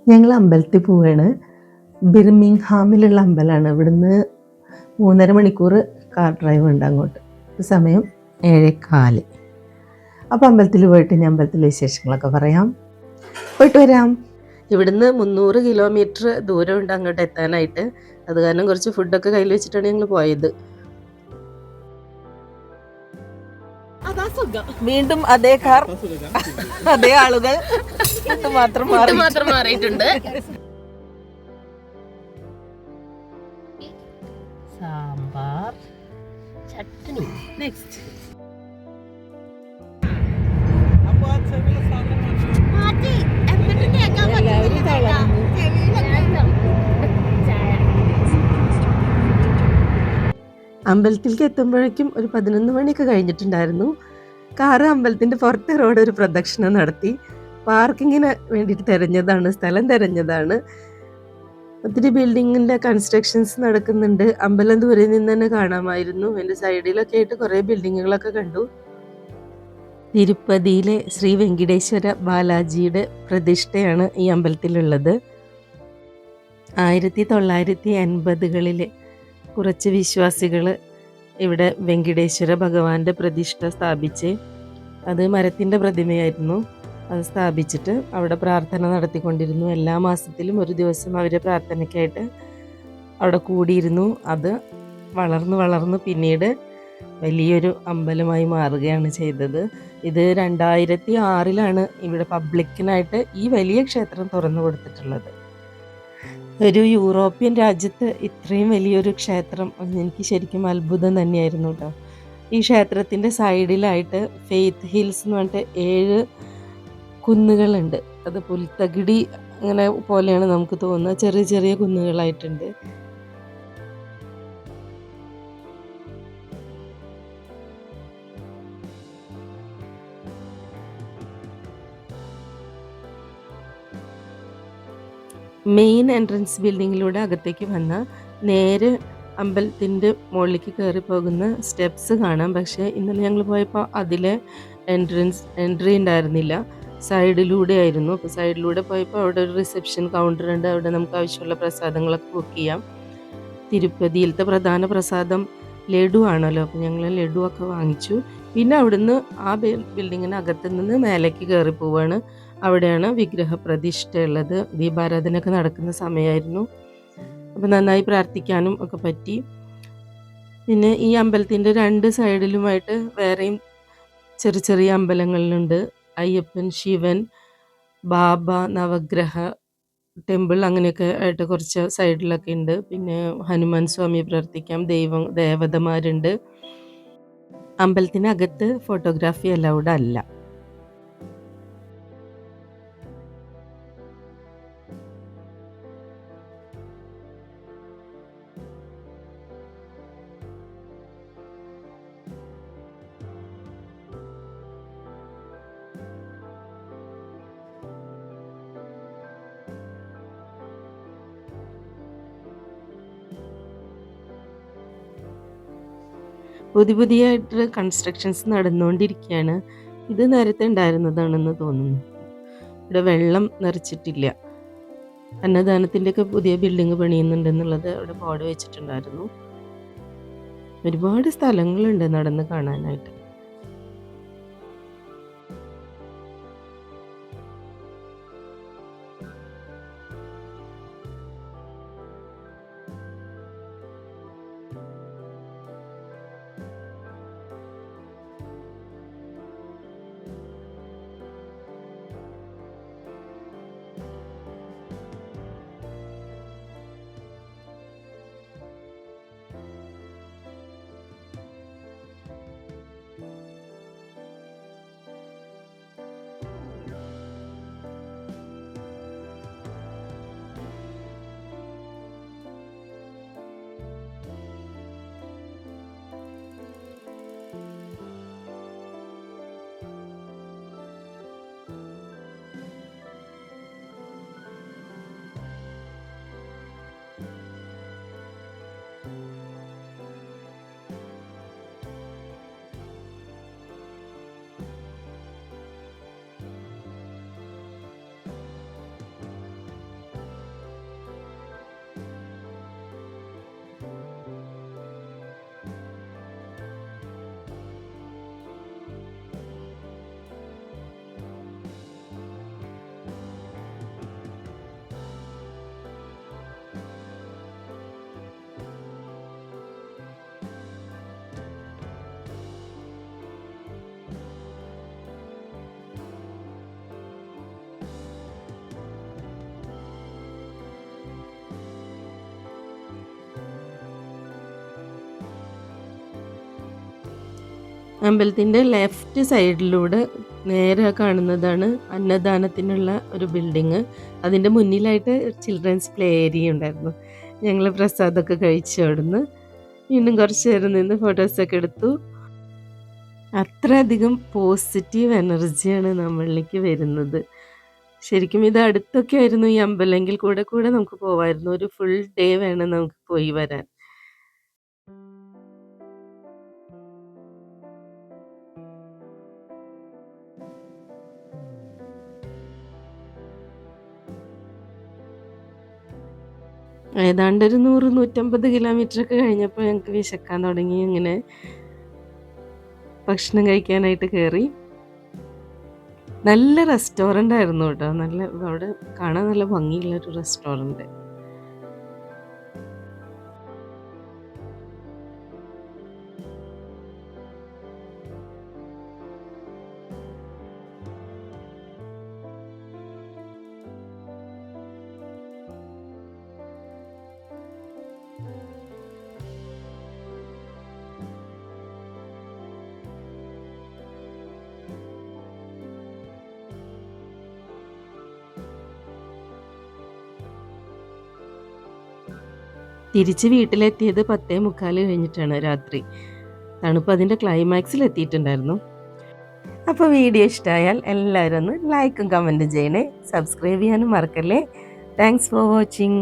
ഞങ്ങൾ അമ്പലത്തിൽ പോവുകയാണ്. ബിർമിംഗ്ഹാമിലുള്ള അമ്പലമാണ്. ഇവിടുന്ന് 3.5 മണിക്കൂർ കാർ ഡ്രൈവ് ഉണ്ട് അങ്ങോട്ട്. സമയം 7:15. അപ്പോൾ അമ്പലത്തിൽ പോയിട്ട് ഞാൻ അമ്പലത്തിലെ വിശേഷങ്ങളൊക്കെ പറയാം. പോയിട്ട് വരാം. ഇവിടുന്ന് 300 കിലോമീറ്റർ ദൂരമുണ്ട് അങ്ങോട്ട് എത്താനായിട്ട്. അത് കാരണം കുറച്ച് ഫുഡൊക്കെ കയ്യിൽ വെച്ചിട്ടാണ് ഞങ്ങൾ പോയത്. വീണ്ടും അതേ കാർ, അതേ ആളുകൾ, മാത്രം മാറിയിട്ടുണ്ട്. സാമ്പാർ, ചട്നി. നെക്സ്റ്റ് അമ്പലത്തിലേക്ക് എത്തുമ്പോഴേക്കും ഒരു 11 മണിയൊക്കെ കഴിഞ്ഞിട്ടുണ്ടായിരുന്നു. കാറ് അമ്പലത്തിൻ്റെ പുറത്തെ റോഡ് ഒരു പ്രദക്ഷിണം നടത്തി. പാർക്കിങ്ങിന് വേണ്ടിയിട്ട് സ്ഥലം തിരഞ്ഞതാണ്. ഒത്തിരി ബിൽഡിങ്ങിൻ്റെ കൺസ്ട്രക്ഷൻസ് നടക്കുന്നുണ്ട്. അമ്പലം ദൂരെ നിന്ന് തന്നെ കാണാമായിരുന്നു. എൻ്റെ സൈഡിലൊക്കെ ആയിട്ട് കുറേ ബിൽഡിങ്ങുകളൊക്കെ കണ്ടു. തിരുപ്പതിയിലെ ശ്രീ വെങ്കിടേശ്വര ബാലാജിയുടെ പ്രതിഷ്ഠയാണ് ഈ അമ്പലത്തിലുള്ളത്. 1980കളിലെ കുറച്ച് വിശ്വാസികൾ ഇവിടെ വെങ്കിടേശ്വര ഭഗവാന്റെ പ്രതിഷ്ഠ സ്ഥാപിച്ച്, അത് മരത്തിൻ്റെ പ്രതിമയായിരുന്നു, അത് സ്ഥാപിച്ചിട്ട് അവിടെ പ്രാർത്ഥന നടത്തിക്കൊണ്ടിരുന്നു. എല്ലാ മാസത്തിലും ഒരു ദിവസം അവർ പ്രാർത്ഥനയ്ക്കായിട്ട് അവിടെ കൂടിയിരുന്നു. അത് വളർന്ന് പിന്നീട് വലിയൊരു അമ്പലമായി മാറുകയാണ് ചെയ്തത്. ഇത് 2006 ഇവിടെ പബ്ലിക്കിനായിട്ട് ഈ വലിയ ക്ഷേത്രം തുറന്നു കൊടുത്തിട്ടുള്ളത്. ഒരു യൂറോപ്യൻ രാജ്യത്ത് ഇത്രയും വലിയൊരു ക്ഷേത്രം എനിക്ക് ശരിക്കും അത്ഭുതം തന്നെയായിരുന്നു കേട്ടോ. ഈ ക്ഷേത്രത്തിൻ്റെ സൈഡിലായിട്ട് ഫെയ്ത്ത് ഹിൽസ് എന്ന് പറഞ്ഞിട്ട് 7 കുന്നുകളുണ്ട്. അത് പുൽത്തകിടി അങ്ങനെ പോലെയാണ് നമുക്ക് തോന്നുന്നത്. ചെറിയ ചെറിയ കുന്നുകളായിട്ടുണ്ട്. മെയിൻ എൻട്രൻസ് ബിൽഡിങ്ങിലൂടെ അകത്തേക്ക് വന്ന നേരെ അമ്പലത്തിൻ്റെ മുകളിലേക്ക് കയറി പോകുന്ന സ്റ്റെപ്സ് കാണാം. പക്ഷേ ഇന്നലെ ഞങ്ങൾ പോയപ്പോൾ അതിലെ എൻട്രി ഉണ്ടായിരുന്നില്ല, സൈഡിലൂടെ ആയിരുന്നു. അപ്പോൾ സൈഡിലൂടെ പോയപ്പോൾ അവിടെ ഒരു റിസപ്ഷൻ കൗണ്ടർ ഉണ്ട്. അവിടെ നമുക്ക് ആവശ്യമുള്ള പ്രസാദങ്ങളൊക്കെ ബുക്ക് ചെയ്യാം. തിരുപ്പതിയിലത്തെ പ്രധാന പ്രസാദം ലഡു ആണല്ലോ, അപ്പോൾ ഞങ്ങൾ ലഡു ഒക്കെ വാങ്ങിച്ചു. പിന്നെ അവിടുന്ന് ആ ബിൽഡിങ്ങിനകത്ത് നിന്ന് മേലേക്ക് കയറി പോവുകയാണ്. അവിടെയാണ് വിഗ്രഹ പ്രതിഷ്ഠ ഉള്ളത്. ദീപാരാധനയൊക്കെ നടക്കുന്ന സമയമായിരുന്നു. അപ്പോൾ നന്നായി പ്രാർത്ഥിക്കാനും ഒക്കെ പറ്റി. പിന്നെ ഈ അമ്പലത്തിൻ്റെ 2 സൈഡിലുമായിട്ട് വേറെയും ചെറിയ ചെറിയ അമ്പലങ്ങളിലുണ്ട്. അയ്യപ്പൻ, ശിവൻ, ബാബ, നവഗ്രഹ ടെമ്പിൾ അങ്ങനെയൊക്കെ ആയിട്ട് കുറച്ച് സൈഡിലൊക്കെ ഉണ്ട്. പിന്നെ ഹനുമാൻ സ്വാമിയെ പ്രാർത്ഥിക്കാം, ദേവതമാരുണ്ട്. അമ്പലത്തിനകത്ത് ഫോട്ടോഗ്രാഫി അലൗഡ് അല്ല. പുതിയതായിട്ട് കൺസ്ട്രക്ഷൻസ് നടന്നുകൊണ്ടിരിക്കുകയാണ്. ഇത് നേരത്തെ ഉണ്ടായിരുന്നതാണെന്ന് തോന്നുന്നു. ഇവിടെ വെള്ളം നിറച്ചിട്ടില്ല. അന്നദാനത്തിൻ്റെയൊക്കെ പുതിയ ബിൽഡിംഗ് പണിയുന്നുണ്ടെന്നുള്ളത് അവിടെ ബോർഡ് വെച്ചിട്ടുണ്ടായിരുന്നു. ഒരുപാട് സ്ഥലങ്ങളുണ്ട് നടന്ന് കാണാനായിട്ട്. അമ്പലത്തിൻ്റെ ലെഫ്റ്റ് സൈഡിലൂടെ നേരെ കാണുന്നതാണ് അന്നദാനത്തിനുള്ള ഒരു ബിൽഡിങ്. അതിൻ്റെ മുന്നിലായിട്ട് ചിൽഡ്രൻസ് പ്ലേ ഏരിയ ഉണ്ടായിരുന്നു. ഞങ്ങൾ പ്രസാദമൊക്കെ കഴിച്ചു അവിടുന്ന്. വീണ്ടും കുറച്ച് നേരം നിന്ന് ഫോട്ടോസൊക്കെ എടുത്തു. അത്രയധികം പോസിറ്റീവ് എനർജിയാണ് നമ്മളിലേക്ക് വരുന്നത്. ശരിക്കും ഇത് അടുത്തൊക്കെ ആയിരുന്നു ഈ അമ്പലമെങ്കിൽ കൂടെ കൂടെ നമുക്ക് പോവായിരുന്നു. ഒരു ഫുൾ ഡേ വേണം നമുക്ക് പോയി വരാൻ. ഏതാണ്ട് ഒരു 100-150 കിലോമീറ്ററൊക്കെ കഴിഞ്ഞപ്പോൾ ഞങ്ങൾക്ക് വിശക്കാൻ തുടങ്ങി. അങ്ങനെ ഭക്ഷണം കഴിക്കാനായിട്ട് കയറി. നല്ല റെസ്റ്റോറൻ്റ് ആയിരുന്നു കേട്ടോ. നല്ല അവിടെ കാണാൻ നല്ല ഭംഗിയുള്ളൊരു റെസ്റ്റോറൻറ്റ്. തിരിച്ച് വീട്ടിലെത്തിയത് 10:45 കഴിഞ്ഞിട്ടാണ് രാത്രി. തണുപ്പ് അതിൻ്റെ ക്ലൈമാക്സിൽ എത്തിയിട്ടുണ്ടായിരുന്നു. അപ്പോൾ വീഡിയോ ഇഷ്ടമായാൽ എല്ലാവരും ഒന്ന് ലൈക്കും കമൻറ്റും ചെയ്യണേ. സബ്സ്ക്രൈബ് ചെയ്യാനും മറക്കല്ലേ. Thanks for watching.